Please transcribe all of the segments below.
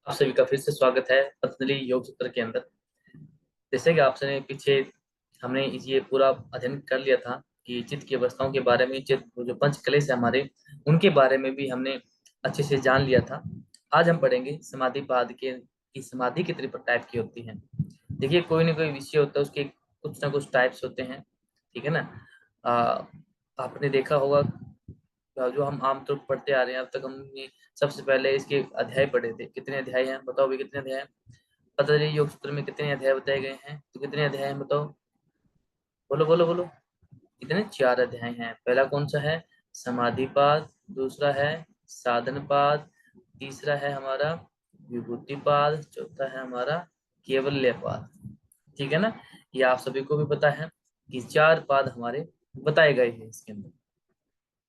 आप सभी का फिर से स्वागत है पतंजलि योग सूत्र के अंदर। जैसे कि आपने पीछे हमने ये पूरा अध्ययन कर लिया था कि चित्त की अवस्थाओं के बारे में, चित्त जो पंच क्लेश है हमारे, उनके बारे में भी हमने अच्छे से जान लिया था। आज हम पढ़ेंगे समाधि पाद के कि समाधि कितने टाइप की होती है। देखिए, कोई ना कोई विषय होता है, उसके कुछ ना कुछ टाइप्स होते हैं। ठीक है ना। आ, आपने देखा होगा, जो हम आमतौर पर पढ़ते आ रहे हैं अब तक, हमने सबसे पहले इसके अध्याय पढ़े थे। कितने अध्याय हैं बताओ भी, कितने अध्याय हैं? पतंजलि योग सूत्र में कितने अध्याय बताए गए हैं? तो कितने अध्याय हैं बताओ? बोलो बोलो बोलो। कितने? 4 अध्याय हैं। पहला कौन सा है? समाधि पाद। दूसरा है साधन पाद। तीसरा है हमारा विभूति पाद। चौथा है हमारा केवल्य पाद। ठीक है ना। ये आप सभी को भी पता है कि 4 पाद हमारे बताए गए हैं इसके अंदर।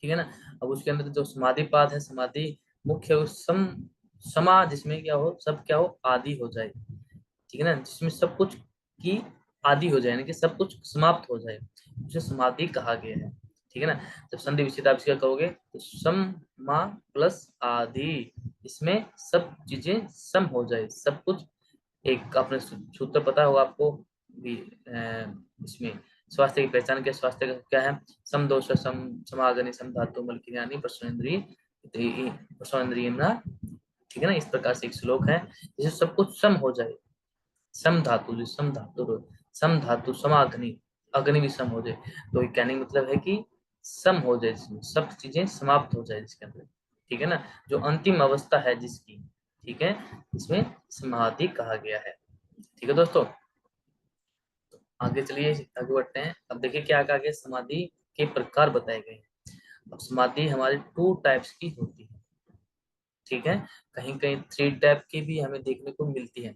ठीक है ना। अब उसके अंदर जो समाधि पाद है, समाधि मुख्य समा, जिसमें क्या हो, सब क्या हो, आदि हो जाए। ठीक है ना, जिसमें सब कुछ की आदि हो जाए, यानी कि सब कुछ समाप्त हो जाए, उसे समाधि कहा गया है। ठीक है ना। जब संधि विच्छेद आप इसका कहोगे तो सम मा प्लस आदि, इसमें सब चीजें सम हो जाए, सब कुछ। एक अपने सूत्र पता होगा आपको भी। इसमें स्वास्थ्य की पहचान क्या, स्वास्थ्य का क्या है? सम दोष सम समागनि सम धातु मल यानी प्रश्नेन्द्रिय प्रश्नेन्द्रिय। ठीक है ना। इस प्रकार से एक श्लोक है जिसे सब कुछ सम हो जाए। सम धातु, जो सम धातु सम धातु समाग्नि, अग्नि भी सम हो जाए। तो ये कहने का मतलब है कि सम हो जाए, जिसमें सब चीजें समाप्त हो जाए जिसके अंदर। ठीक है ना। जो अंतिम अवस्था है जिसकी, ठीक है, इसमें समाधि कहा गया है। ठीक है दोस्तों। आगे चलिए, आगे बढ़ते हैं। अब देखिए क्या कहा गया, समाधि के प्रकार बताए गए हैं। अब समाधि हमारी 2 टाइप्स की होती है। ठीक है। कहीं कहीं 3 टाइप की भी हमें देखने को मिलती है।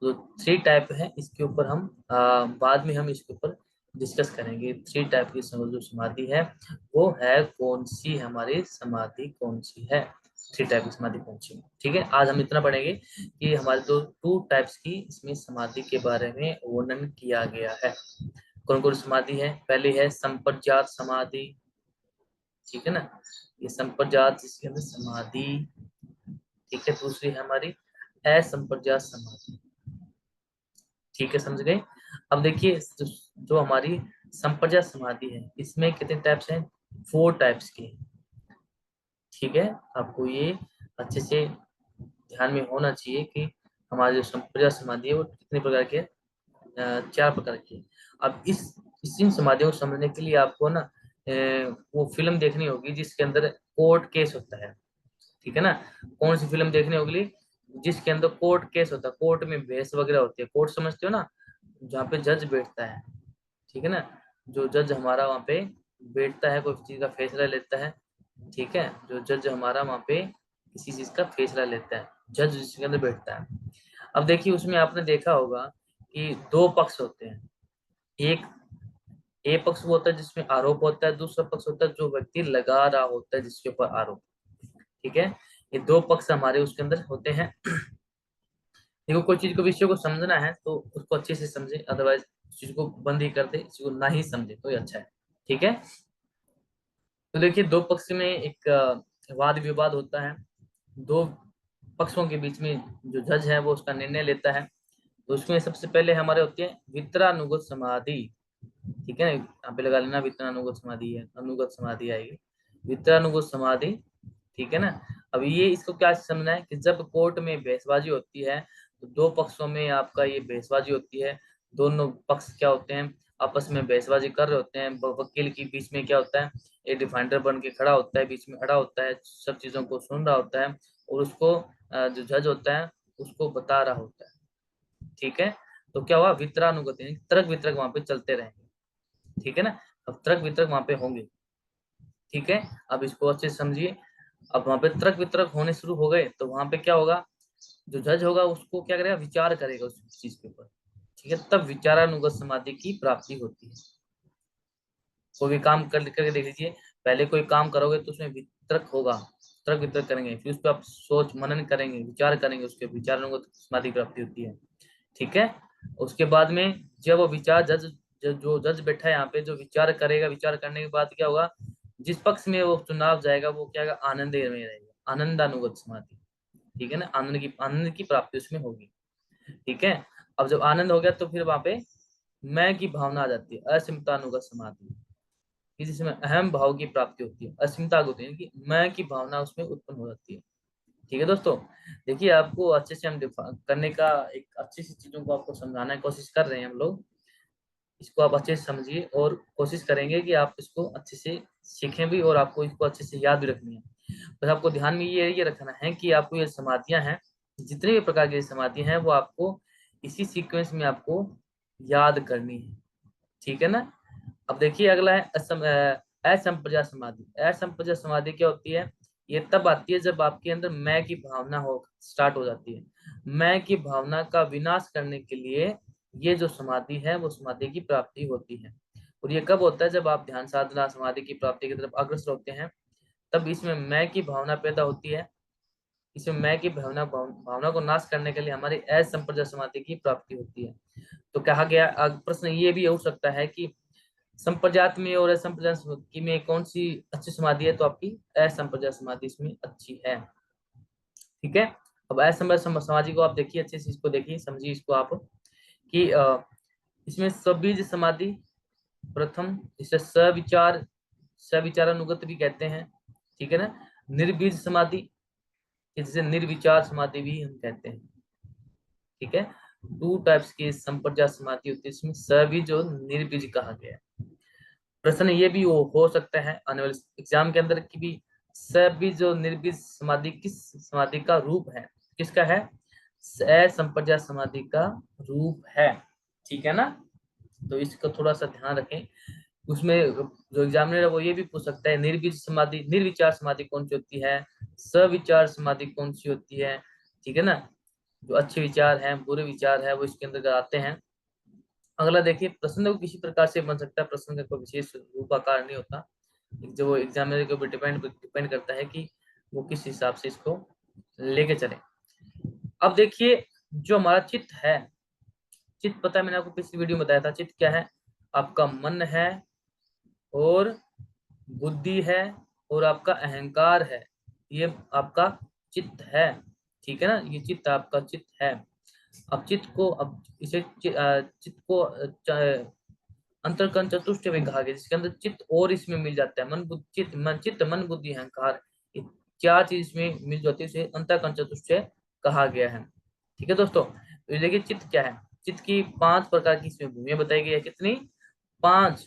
तो 3 टाइप है, इसके ऊपर हम बाद में हम इसके ऊपर डिस्कस करेंगे। 3 टाइप की जो समाधि है वो है कौन सी, हमारी समाधि कौन सी है, 3 टाइप की समाधि कौन सी है। ठीक है। आज हम इतना पढ़ेंगे कि हमारे जो 2 टाइप्स की इसमें समाधि के बारे में वर्णन किया गया है। कौन कौन समाधि है? पहली है संप्रज्ञात समाधि। ठीक है ना। ये संप्रज्ञात, जिसके अंदर समाधि। ठीक है। दूसरी है हमारी असंप्रज्ञात समाधि। ठीक है, समझ गए। अब देखिए, जो हमारी संप्रज्ञात समाधि है, इसमें कितने टाइप्स हैं? 4 टाइप्स के। ठीक है। आपको ये अच्छे से ध्यान में होना चाहिए कि हमारी जो संप्रज्ञात समाधि है वो कितने प्रकार के? 4 प्रकार की। अब इस इन समाधियों को समझने के लिए आपको ना वो फिल्म देखनी होगी जिसके अंदर कोर्ट केस होता है। ठीक है ना। कौन सी फिल्म देखने होगी? जिसके अंदर कोर्ट केस होता है, कोर्ट में बहस वगैरह होती है। कोर्ट समझते हो ना, जहाँ पे जज बैठता है। ठीक है ना। जो जज हमारा वहाँ पे बैठता है, कोई चीज का फैसला लेता है। ठीक है। जो जज हमारा वहाँ पे किसी चीज का फैसला लेता है, जज जिसके अंदर बैठता है। अब देखिए, उसमें आपने देखा होगा कि 2 पक्ष होते हैं। एक ए पक्ष वो होता है जिसमें आरोप होता है, दूसरा पक्ष होता है जो व्यक्ति लगा रहा होता है जिसके ऊपर आरोप। ठीक है। ये 2 पक्ष हमारे उसके अंदर होते हैं। देखो, कोई चीज को, विषय को समझना है तो उसको अच्छे से समझे, अदरवाइज चीज को बंद ही कर दे, इसको ना ही समझे तो ये अच्छा है। ठीक है। तो देखिए, 2 पक्ष में एक वाद विवाद होता है। 2 पक्षों के बीच में जो जज है वो उसका निर्णय लेता है। तो उसमें सबसे पहले हमारे होती है वितरानुगत समाधि। ठीक है। यहाँ पे लगा लेना, वितरानुगत समाधि है, अनुगत समाधि आएगी, वितरानुगत समाधि। ठीक है ना। अब ये इसको क्या समझना है कि जब कोर्ट में बहसबाजी होती है तो 2 पक्षों में आपका ये बहसबाजी होती है। दोनों पक्ष क्या होते हैं, आपस में बहसबाजी कर रहे होते हैं। वकील के बीच में क्या होता है, एक डिफेंडर बन के खड़ा होता है, बीच में खड़ा होता है, सब चीजों को सुन रहा होता है और उसको जो जज होता है उसको बता रहा होता है। ठीक है। तो क्या हुआ, वितरानुगत यानी तर्क वितर्क वहां पे चलते रहेंगे। ठीक है ना। अब तर्क वितर्क वहां पे होंगे। ठीक है। अब इसको अच्छे से समझिए। अब वहां पे तर्क वितर्क होने शुरू हो गए तो वहां पे क्या होगा, जो जज होगा उसको क्या करेगा, विचार करेगा उस चीज के ऊपर। ठीक है। तब विचारानुगत समाधि की प्राप्ति होती है। कोई भी काम कर करके देख लीजिए, पहले कोई काम करोगे तो उसमें वितर्क होगा, तर्क वितर्क करेंगे, फिर उस पर आप सोच मनन करेंगे, विचार करेंगे, उसके विचारानुगत समाधि की प्राप्ति होती है। ठीक है। उसके बाद में जब वो विचार जो जज बैठा है यहाँ पे, जो विचार करेगा, विचार करने के बाद क्या होगा, जिस पक्ष में वो चुनाव जाएगा वो क्या होगा, आनंद में रहेगा, आनंदानुगत समाधि। ठीक है ना, आनंद की प्राप्ति उसमें होगी। ठीक है, अब जब आनंद हो गया तो फिर वहां पे मैं की भावना आ जाती है, असीमतानुगत समाधि, कि जिसमें अहम भाव की प्राप्ति होती है, असीमता होती है कि मैं की भावना उसमें उत्पन्न हो जाती है। ठीक है दोस्तों, देखिए आपको अच्छे से हम करने का एक अच्छी सी चीजों को आपको समझाने की कोशिश कर रहे हैं हम लोग। इसको आप अच्छे से समझिए और कोशिश करेंगे कि आप इसको अच्छे से सीखें भी और आपको इसको अच्छे से याद भी रखनी है। बस आपको ध्यान में ये रखना है कि आपको ये समाधियां हैं, जितने भी प्रकार की समाधियां हैं वो आपको इसी सीक्वेंस में आपको याद करनी है। ठीक है ना। अब देखिए अगला है असंप्रज्ञात समाधि। असंप्रज्ञात समाधि क्या होती है? ये तब आती है जब आपके अंदर मैं की भावना हो स्टार्ट हो जाती है। मैं की भावना का विनाश करने के लिए ये जो समाधि है वो समाधि की प्राप्ति होती है। और ये कब होता है? जब आप ध्यान साधना समाधि की प्राप्ति की तरफ अग्रसर होते हैं, तब इसमें मैं की भावना पैदा होती है। इसमें मैं की भावना को नाश करने के लिए हमारी असंप्रज्ञात समाधि की प्राप्ति होती है। तो कहा गया, प्रश्न ये भी हो सकता है कि संप्रजात में और असंप्रजात की में कौन सी अच्छी समाधि है? तो आपकी असंप्रजात समाधि इसमें अच्छी है। ठीक है, अब असंप्रजात समाधि को आप देखिए, अच्छे से इसको देखिए, समझिए इसको आप कि इसमें सबीज समाधि प्रथम, इसे सविचारानुगत भी कहते हैं। ठीक है ना। निर्बीज समाधि, जिसे निर्विचार समाधि भी हम कहते हैं। ठीक है, टू टाइप्स की संप्रजात समाधि होती है, इसमें सबीज और निर्बीज कहा गया है। प्रश्न ये भी हो सकता है आने वाले एग्जाम के अंदर कि भी सबीज और निर्बीज समाधि किस समाधि का रूप है? किसका है? असंप्रज्ञात समाधि का रूप है। ठीक है ना। तो इसका थोड़ा सा ध्यान रखें। उसमें जो एग्जामिनर है वो ये भी पूछ सकता है, निर्बीज समाधि, निर्विचार समाधि कौन सी होती है, सविचार समाधि कौन सी होती है। ठीक है ना। जो अच्छे विचार हैं, बुरे विचार है, वो इसके अंदर आते हैं। अगला देखिए, प्रश्न को किसी प्रकार से बन सकता है, प्रश्न का कोई विशेष रूपाकार नहीं होता, जो एग्जामिनर के ऊपर डिपेंड करता है कि वो किस हिसाब से इसको लेके चले। अब देखिए, जो हमारा चित्त है, चित्त पता है, मैंने आपको पिछली वीडियो में बताया था, चित्त क्या है? आपका मन है और बुद्धि है और आपका अहंकार है, ये आपका चित्त है। ठीक है ना, ये चित्त आपका चित्त है। अब चित्त को, अब इसे चित्त को अंतर्करण चतुष्टय में कहा गया, जिसके अंदर चित्त और इसमें मिल जाता है, मन बुद्धि चित्त, मन बुद्धि अहंकार, ये चार चीज इसमें मिल जाती है, इसे अंतर्करण चतुष्टय कहा गया है। ठीक है दोस्तों, तो ये देखिए चित्त क्या है। चित्त की 5 प्रकार की इसमें भूमिया बताई गई है। कितनी? 5।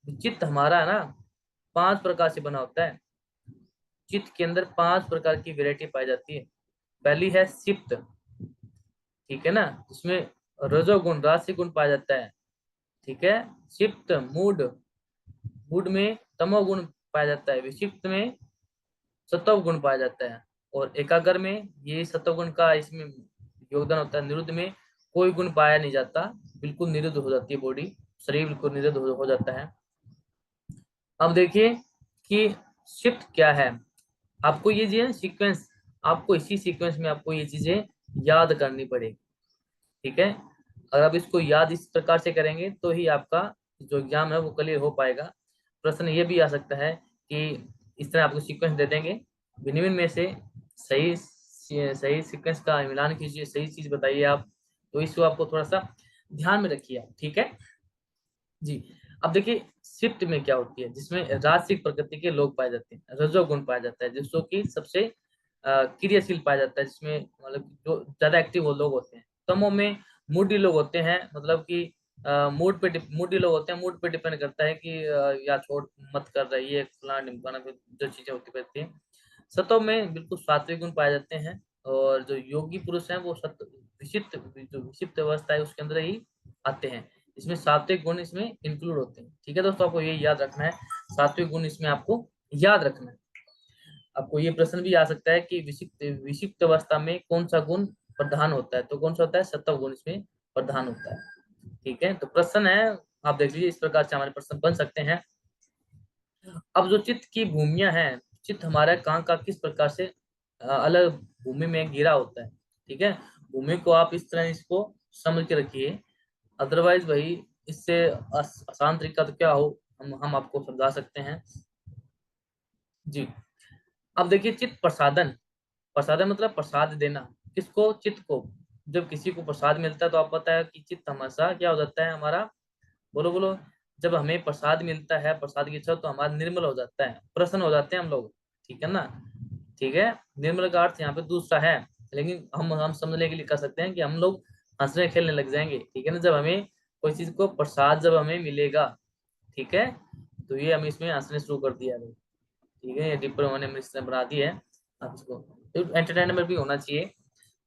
चित्त हमारा है ना, 5 प्रकार से बना होता है। चित्त के अंदर 5 प्रकार की वैरायटी पाई जाती है। पहली है सिप्त। ठीक है ना, इसमें रजोगुण, राशि गुण पाया जाता है। ठीक है। सिप्त मूड, मूड में तमोगुण पाया जाता है। विक्षिप्त में सत्व गुण पाया जाता है। और एकाग्र में ये सत्व गुण का इसमें योगदान होता है। निरुद्ध में कोई गुण पाया नहीं जाता, बिल्कुल निरुद्ध हो जाती है बॉडी, शरीर बिल्कुल निरुद्ध हो जाता है। अब देखिए कि शिफ्ट क्या है। आपको ये जो सीक्वेंस, आपको इसी सीक्वेंस में आपको ये चीजें याद करनी पड़ेगी। ठीक है, अगर आप इसको याद इस प्रकार से करेंगे तो ही आपका जो एग्जाम है वो क्लियर हो पाएगा। प्रश्न ये भी आ सकता है कि इस तरह आपको सीक्वेंस दे देंगे, भिन्न में से सही सही सीक्वेंस का मिलान कीजिए, सही चीज बताइए आप। तो इसको आपको थोड़ा सा ध्यान में रखिए आप। ठीक है जी। अब देखिए शिफ्ट में क्या होती है, जिसमें राजसिक प्रकृति के लोग पाए जाते हैं, रजोगुण पाया जाता है, जिसको कि सबसे क्रियाशील पाया जाता है, जिसमें मतलब जो ज्यादा एक्टिव वो लोग होते हैं। तमो में मूडी लोग होते हैं, मतलब कि मूडी लोग होते हैं, मूड पे डिपेंड करता है कि या छोड़ मत कर रही है फलाना ढिमकाना, फिर जो चीजें होती रहती हैं। सत्व में बिल्कुल सात्विक गुण पाए जाते हैं। और जो योगी पुरुष हैं वो विशिष्ट, जो विशिष्ट अवस्था है उसके अंदर ही आते हैं। इसमें सात्विक गुण इसमें इंक्लूड होते हैं। ठीक है दोस्तों, आपको ये याद रखना है, सात्विक गुण इसमें आपको याद रखना है। आपको ये प्रश्न भी आ सकता है कि विशिष्ट विशिष्ट अवस्था में कौन सा गुण प्रधान होता है? तो कौन सा होता है? सत्व गुण इसमें प्रधान होता है। ठीक है, तो प्रश्न है, आप देख लीजिए, इस प्रकार से हमारे प्रश्न बन सकते हैं। अब जो चित्त की भूमिया है, चित्त हमारा कहाँ का किस प्रकार से अलग भूमि में घिरा होता है। ठीक है, भूमि को आप इस तरह इसको समझ के रखिए, अदरवाइज भाई इससे आसान तरीका तो क्या हो, हम आपको समझा सकते हैं जी। अब देखिए चित्त प्रसादन, प्रसादन मतलब प्रसाद देना। किसको? चित्त को। जब किसी को प्रसाद मिलता है तो आप पता है कि चित्त हमेशा क्या हो जाता है हमारा, बोलो बोलो। जब हमें प्रसाद मिलता है, प्रसाद की इच्छा, तो हमारा निर्मल हो जाता है, प्रसन्न हो जाते हैं हम लोग। ठीक है ना? ठीक है। निर्मल का अर्थ यहाँ पे दूसरा है, लेकिन हम समझने के लिए कर सकते हैं कि हम लोग हंसने खेलने लग जाएंगे। ठीक है ना? जब हमें कोई चीज को प्रसाद जब हमें मिलेगा, ठीक है, तो ये हम इसमें हंसने शुरू कर दिया है। ठीक है, ये डिप्लोमा ने इसने बना दी है। आप इसको तो एंटरटेनमेंट भी होना चाहिए।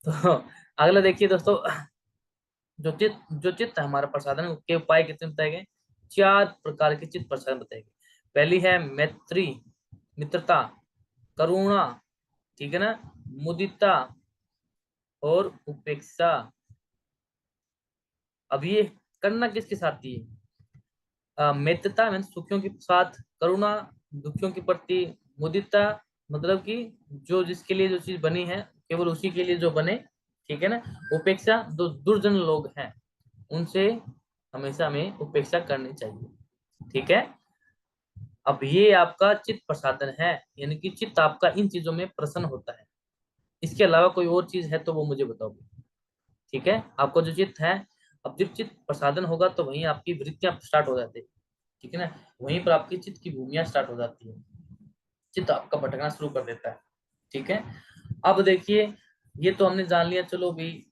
तो अगला देखिए दोस्तों, जो चित्त है हमारा प्रसाधन के उपाय कितने बताए गए? 4 प्रकार के चित्त प्रसाधन बताए गए। पहली है मैत्री, मित्रता, करुणा, ठीक है ना, मुदिता और उपेक्षा। अब ये करना किसके साथ थी? मित्रता मीन्स सुखियों के साथ, करुणा दुखियों के प्रति, मुदिता मतलब कि जो जिसके लिए जो चीज बनी है केवल उसी के लिए जो बने। ठीक है ना? उपेक्षा, जो दुर्जन लोग हैं उनसे हमेशा हमें उपेक्षा करनी चाहिए। ठीक है। अब ये आपका चित्त प्रसादन है, यानी कि चित्त आपका इन चीजों में प्रसन्न होता है। इसके अलावा कोई और चीज है तो वो मुझे बताओ। ठीक है, आपको जो चित्त है, अब जब चित्त प्रसादन होगा तो वहीं आपकी वृत्तियां स्टार्ट हो जाती है। ठीक है ना? वहीं पर आपकी चित्त की भूमिया स्टार्ट हो जाती है, चित्त आपका भटकना शुरू कर देता है। ठीक है। अब देखिए, ये तो हमने जान लिया, चलो भाई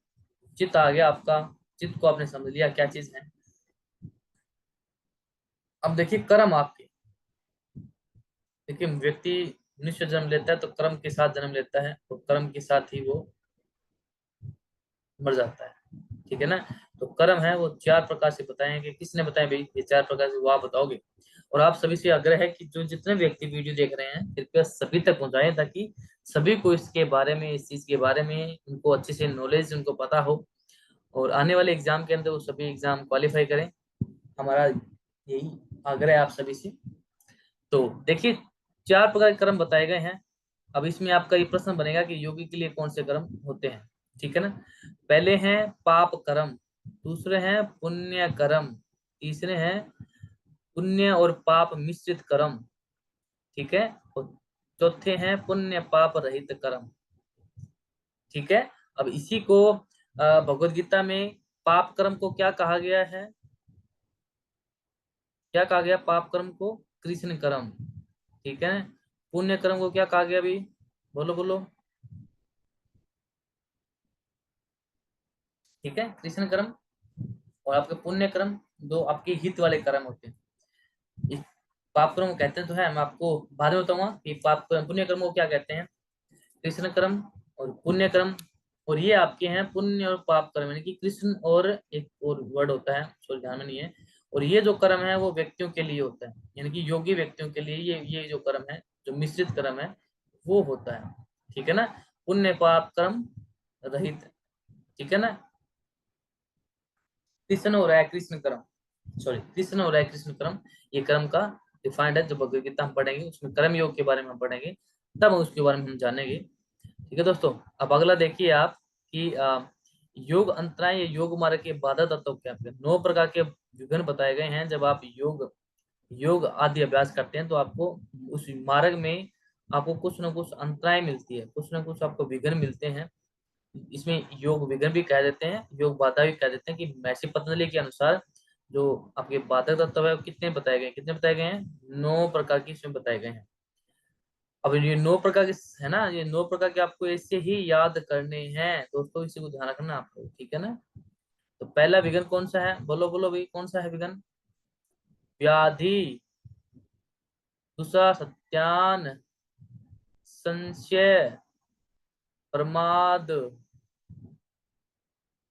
चित्त आ गया आपका, चित्त को आपने समझ लिया क्या चीज है। अब देखिए कर्म आपके, देखिए व्यक्ति मनुष्य जन्म लेता है तो कर्म के साथ जन्म लेता है, तो कर्म के साथ ही वो मर जाता है। ठीक है ना? तो कर्म है वो 4 प्रकार से बताएंगे। किसने बताया भाई ये 4 प्रकार से? वो आप बताओगे। और आप सभी से आग्रह है कि जो जितने व्यक्ति वीडियो देख रहे हैं कृपया सभी तक पहुंचाएं, ताकि सभी को इसके बारे में, इस चीज के बारे में उनको अच्छे से नॉलेज उनको पता हो, और आने वाले एग्जाम के अंदर वो सभी एग्जाम क्वालिफाई करें। हमारा यही आग्रह है आप सभी से। तो देखिए 4 प्रकार के कर्म बताए गए हैं। अब इसमें आपका ये प्रश्न बनेगा कि योगी के लिए कौन से कर्म होते हैं। ठीक है ना? पहले हैं पाप कर्म, दूसरे हैं पुण्य कर्म, तीसरे हैं पुण्य और पाप मिश्रित कर्म, ठीक है, और चौथे हैं पुण्य पाप रहित कर्म। ठीक है। अब इसी को भगवत गीता में पाप कर्म को क्या कहा गया है? क्या कहा गया पाप कर्म को? कृष्ण कर्म। ठीक है। पुण्य कर्म को क्या कहा गया अभी? बोलो बोलो। ठीक है, कृष्ण कर्म। और आपके पुण्य कर्म, दो आपके हित वाले कर्म होते हैं। इस पाप कर्म को कहते हैं तो है, मैं आपको बाद में बताऊंगा कि पाप पुण्य कर्म को क्या कहते हैं। कृष्ण कर्म और पुण्य कर्म, और ये आपके हैं पुण्य और पाप कर्म, यानी कि कृष्ण और एक और वर्ड होता है, सॉरी ध्यान में नहीं है। और ये जो कर्म है वो व्यक्तियों के लिए होता है, यानी कि योगी व्यक्तियों के लिए ये जो कर्म है, जो मिश्रित कर्म है, वो होता है। ठीक है ना? पुण्य पाप कर्म रहित। ठीक है ना? कृष्ण हो रहा है कृष्ण कर्म, सॉरी कृष्ण हो रहा है कृष्ण कर्म, ये कर्म का डिफाइंड है। जो भगवत गीता हम पढ़ेंगे उसमें कर्म योग के बारे में हम पढ़ेंगे, तब उसके बारे में हम जानेंगे। ठीक है दोस्तों। अब अगला देखिए आप कि योग अंतराय या योग मार्ग के बाधा तत्व क्या हैं। 9 प्रकार के विघ्न बताए गए हैं। जब आप योग योग आदि अभ्यास करते हैं तो आपको उस मार्ग में आपको कुछ ना कुछ अंतराय मिलती है, कुछ ना कुछ आपको विघ्न मिलते हैं। इसमें योग विघ्न भी कह देते हैं, योग बाधा भी कह देते हैं। कि महर्षि पतंजलि के अनुसार जो आपके बाधक तत्व है वो कितने बताए गए, कितने बताए गए हैं? 9 प्रकार की इसमें बताए गए हैं। अब ये 9 प्रकार के है ना, ये 9 प्रकार के आपको ऐसे ही याद करने हैं दोस्तों, इसी को ध्यान रखना आपको। ठीक है ना? तो पहला विघ्न कौन सा है? बोलो बोलो भाई, कौन सा है विघ्न? व्याधि, दूसरा सत्यान, संशय, प्रमाद,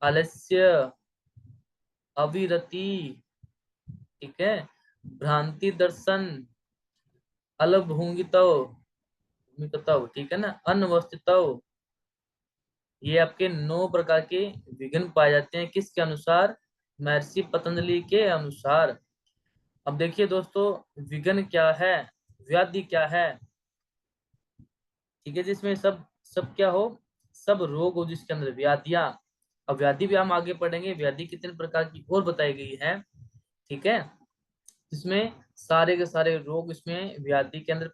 आलस्य, अविरति, ठीक है, भ्रांति दर्शन, अलभूंगितव, ठीक है ना, अनवस्थितव। ये आपके 9 प्रकार के विघ्न पाए जाते हैं, किसके अनुसार? महर्षि पतंजलि के अनुसार। अब देखिए दोस्तों, विघ्न क्या है, व्याधि क्या है? ठीक है, जिसमें सब सब क्या हो, सब रोग हो जिसके अंदर व्याधियां। अब व्याधि भी हम आगे पढ़ेंगे, व्याधि कितने प्रकार की और बताई गई है। ठीक है, इसमें सारे के सारे रोग इसमें व्याधि के अंदर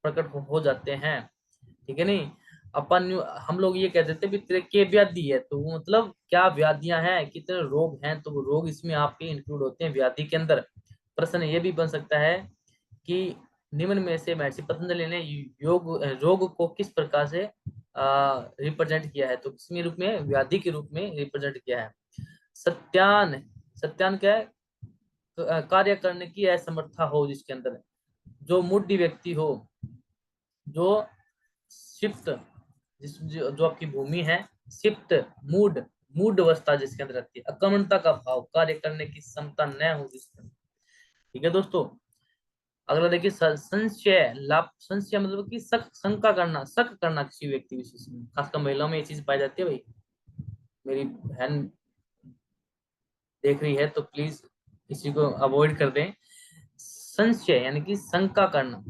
प्रकट हो जाते हैं। ठीक है नहीं? अपन हम लोग ये कह देते भी तेरे के व्याधि है, तो वो मतलब क्या व्याधियां हैं, कितने रोग हैं, तो वो रोग इसमें आपके इंक्लूड होते हैं व्याधि के अंदर। प्रश्न ये भी बन सकता है कि निम्न में से महर्षि पतंजलि ने योग रोग को किस प्रकार से रिप्रेजेंट किया है, तो किसमें रूप में, व्याधि के रूप में रिप्रेजेंट किया है। सत्यान, सत्यान क्या है, कार्य करने की असमर्था हो जिसके अंदर, जो मूढ़ व्यक्ति हो, जो शिफ्ट, जो आपकी भूमि है, शिफ्ट, मूड, मूड अवस्था जिसके अंदर रहती है, अकर्मणता का भाव, कार्य करने की क्षमता न हो जिसके अंदर। ठीक है दोस्तों। अगला देखिए संशय लाभ, संशय मतलब कि शक करना किसी व्यक्ति विशेष में, खासकर महिलाओं में ये चीज पाई जाती है भाई। मेरी बहन देख रही है तो प्लीज इसी को अवॉइड कर दें। संशय यानी कि शंका करना।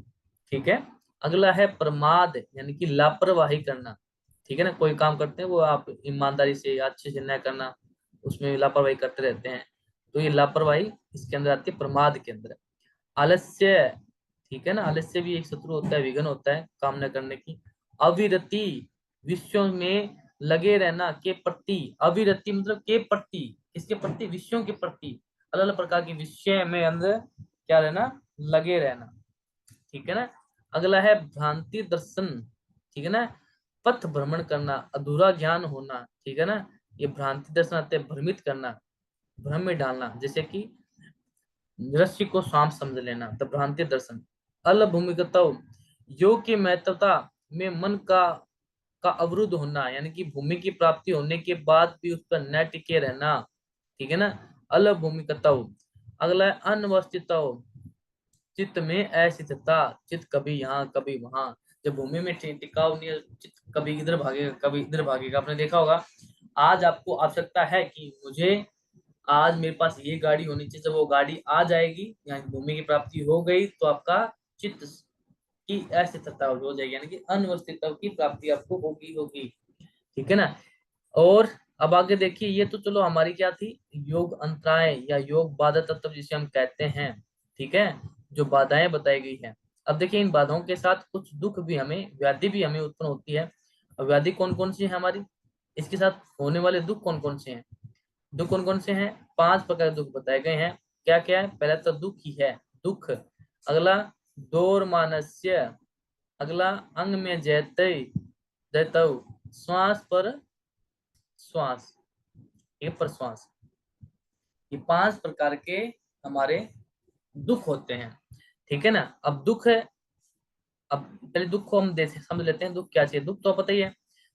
ठीक है। अगला है प्रमाद यानी कि लापरवाही करना। ठीक है ना, कोई काम करते हैं वो आप ईमानदारी से अच्छे से न करना, उसमें लापरवाही करते रहते हैं, तो ये लापरवाही इसके अंदर आती है, प्रमाद के अंदर। आलस्य, ठीक है ना, आलस्य भी एक शत्रु होता है, विघ्न होता है काम न करने की। अविरति, विषयों में लगे रहना के प्रति, अविरति मतलब के प्रति, किसके प्रति, विषयों के प्रति, अलग अलग प्रकार के विषय में अंदर क्या रहना, लगे रहना। ठीक है ना। अगला है भ्रांति दर्शन। ठीक है ना, पथ भ्रमण करना, अधूरा ज्ञान होना। ठीक है ना, ये भ्रांति दर्शन आते हैं, भ्रमित करना, भ्रम में डालना, जैसे कि दृश्य को सांप समझ लेना, द भ्रांति दर्शन। अल भूमिगत, योग की महत्वता में मन का अवरुद्ध होना, यानी कि भूमि की प्राप्ति होने के बाद भी उस पर न टिके रहना। ठीक है ना, अल भूमिगत। अगला है अनवस्थित, चित्त में अस्थिरता, चित्त कभी यहाँ कभी वहां, जब भूमि में टिकाव नहीं है, चित्त कभी इधर भागेगा कभी इधर भागेगा। आपने देखा होगा, आज आपको आवश्यकता है कि मुझे आज मेरे पास ये गाड़ी होनी चाहिए, जब वो गाड़ी आ जाएगी, यानी भूमि की प्राप्ति हो गई, तो आपका चित्त की अस्थिरता हो जाएगी, यानी कि अनवस्थितता की प्राप्ति आपको होगी होगी। ठीक है ना। और अब आगे देखिए, ये तो चलो हमारी क्या थी, योग अंतराय या योग बाधा तत्व जिसे हम कहते हैं। ठीक है, जो बाधाएं बताई गई हैं। अब देखिए इन बाधाओं के साथ कुछ दुख भी हमें, व्याधि भी हमें उत्पन्न होती है। अब व्याधि कौन कौन सी है हमारी, इसके साथ होने वाले दुख कौन कौन से हैं, दुख कौन कौन से हैं, 5 प्रकार के दुख बताए गए हैं। क्या क्या है, पहला तो दुख ही है, दुख। अगला दौर मानस्य। अगला अंग में जैते जैतव, श्वास पर श्वास, ये पर श्वास। ये 5 प्रकार के हमारे दुख होते हैं। ठीक है ना। अब दुख है, अब पहले दुख को हम देख समझ लेते हैं, दुख क्या चाहिए, दुख तो पता ही है।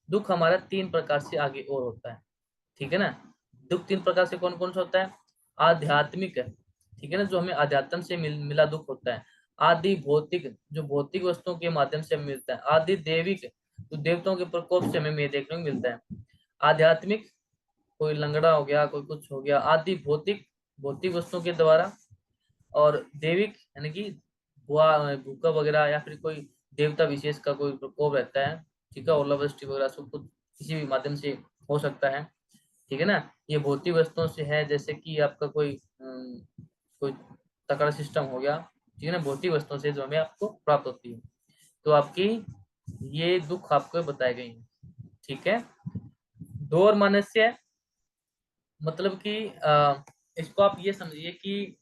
दुख हमारा 3 प्रकार से आगे और होता है। ठीक है ना। दुख 3 प्रकार से कौन कौन सा होता है, आध्यात्मिक है, ठीक है ना, जो हमें आध्यात्म से मिला दुख होता है। आदि भौतिक, जो भौतिक वस्तुओं के माध्यम से हमें मिलता है। आदि देविक, जो देवताओं के प्रकोप से हमें देखने को मिलता है। आध्यात्मिक, कोई लंगड़ा हो गया, कोई कुछ हो गया। आदि भौतिक, भौतिक वस्तुओं के द्वारा। और देविक यानी कि बुआ भूखा वगैरह, या फिर कोई देवता विशेष का कोई प्रकोप रहता है। ठीक है, ओलावृष्टि वगैरह सब कुछ किसी भी माध्यम से हो सकता है। ठीक है ना। ये भौतिक वस्तुओं से है, जैसे कि आपका कोई तकड़ा सिस्टम हो गया। ठीक है ना, भौतिक वस्तुओं से जो हमें आपको प्राप्त होती है। तो आपकी ये दुख आपको बताए गए हैं। ठीक है। दौर मनुष्य मतलब कि इसको आप ये समझिए कि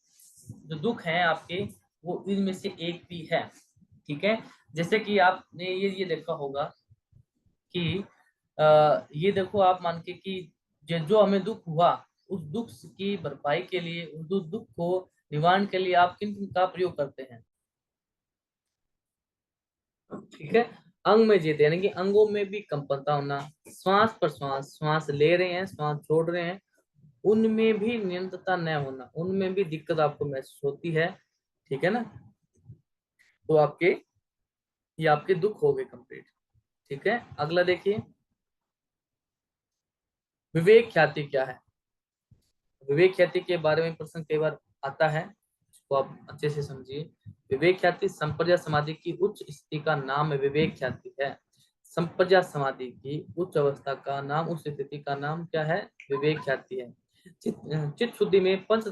जो दुख है आपके, वो इनमें से एक भी है। ठीक है। जैसे कि आपने ये देखा होगा कि ये देखो आप मान के कि जो हमें दुख हुआ, उस दुख की भरपाई के लिए, उस दुख को निवारण के लिए आप किन किन का प्रयोग करते हैं। ठीक है। अंग में जीते यानी कि अंगों में भी कंपनता होना, श्वास पर श्वास, श्वास ले रहे हैं श्वास छोड़ रहे हैं, उनमें भी नियंत्रता न होना, उनमें भी दिक्कत आपको महसूस होती है। ठीक है ना। तो आपके, ये आपके दुख हो गए कंप्लीट। ठीक है। अगला देखिए, विवेक ख्याति क्या है। विवेक ख्याति के बारे में प्रश्न कई बार आता है, इसको आप अच्छे से समझिए। विवेक ख्याति संप्रज्ञा समाधि की उच्च स्थिति का नाम विवेक ख्याति है। संप्रज्ञा समाधि की उच्च अवस्था का नाम, उस स्थिति का नाम क्या है, विवेक ख्याति है। चित्त शुद्धि में पंच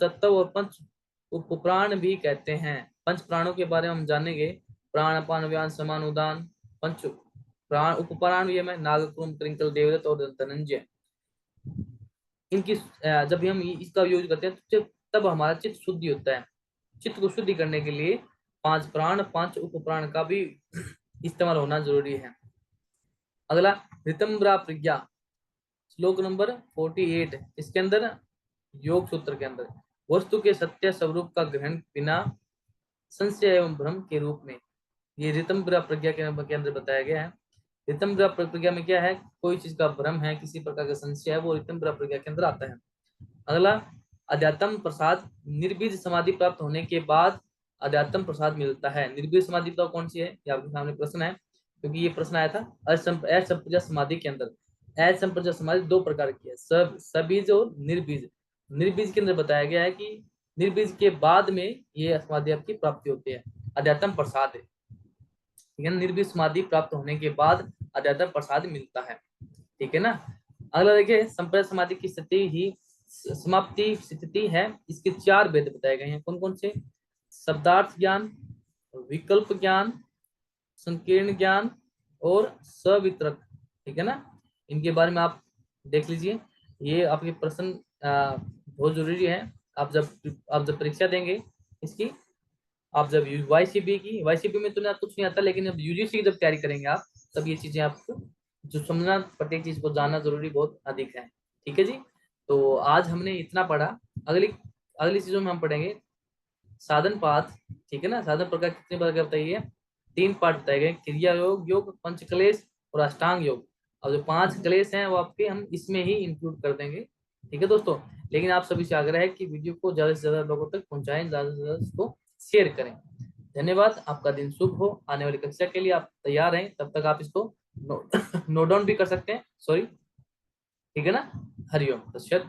तत्व और पंच उपप्राण भी कहते हैं। पंच प्राणों के बारे में हम जानेंगे, प्राण अपान व्यान समान उदान, पंच प्राण उपप्राण यम है, नागकुम, कृंकल, देवदत्त और धनंजय। इनकी जब हम इसका यूज करते हैं तो तब हमारा चित्त शुद्धि होता है। चित्त को शुद्धि करने के लिए 5 प्राण 5 उपप्राण का भी इस्तेमाल होना जरूरी है। अगला ऋतंभ्रा प्रज्ञा, श्लोक नंबर 48, इसके अंदर योग सूत्र के अंदर, वस्तु के सत्य स्वरूप का ग्रहण बिना संशय एवं भ्रम के रूप में, ये ऋतंभ्रा प्रज्ञा के अंदर बताया गया है। ऋतंभ्रा प्रज्ञा में क्या है, कोई चीज का भ्रम है, किसी प्रकार का संशय है, वो ऋतंभ्रा प्रज्ञा के अंदर आता है। अगला अध्यात्म प्रसाद, निर्बीज समाधि प्राप्त होने के बाद अध्यात्म प्रसाद मिलता है। निर्बीज समाधि तो कौन सी है, ये आपके सामने प्रश्न है, क्योंकि ये प्रश्न आया था असंप्रज्ञा समाधि के अंदर। असंप्रज्ञा समाधि दो प्रकार की है, सबीज और निर्बीज। निर्बीज के अंदर बताया गया है कि निर्बीज के बाद में ये समाधि आपकी प्राप्ति होती है, अध्यात्म प्रसाद है। ठीक है, निर्बीज समाधि प्राप्त होने के बाद अध्यात्म प्रसाद मिलता है। ठीक है ना। अगला देखिए, संप्रज्ञा समाधि की स्थिति ही समाप्ति स्थिति है। इसके 4 भेद बताए गए हैं, कौन कौन से, शब्दार्थ ज्ञान, विकल्प ज्ञान, संकीर्ण ज्ञान और सवितरक। ठीक है ना, इनके बारे में आप देख लीजिए। ये आपके प्रश्न बहुत जरूरी है। आप जब परीक्षा देंगे इसकी, आप जब वाईसीबी में तो ना कुछ नहीं आता, लेकिन अब यूजीसी की जब तैयारी करेंगे आप, तब ये चीजें आपको जो समझना, प्रत्येक चीज को जानना जरूरी बहुत अधिक है। ठीक है जी। तो आज हमने इतना पढ़ा। अगली अगली चीजों में हम पढ़ेंगे साधन पाठ। ठीक है ना, साधन प्रकार कितने प्रकार बताइए, 3 पाठ बताए गए, क्रिया योग, योग पंचक्लेश और अष्टांग योग। और जो 5 क्लेश हैं वो आपके हम इसमें ही इंक्लूड कर देंगे। ठीक है दोस्तों, लेकिन आप सभी से आग्रह है कि वीडियो को ज्यादा से ज्यादा लोगों तक पहुंचाएं, ज्यादा से ज्यादा इसको शेयर करें। धन्यवाद, आपका दिन शुभ हो। आने वाली कक्षा के लिए आप तैयार हैं, तब तक आप इसको नोट डाउन भी कर सकते हैं, सॉरी। ठीक है ना। हरिओम तत्सत।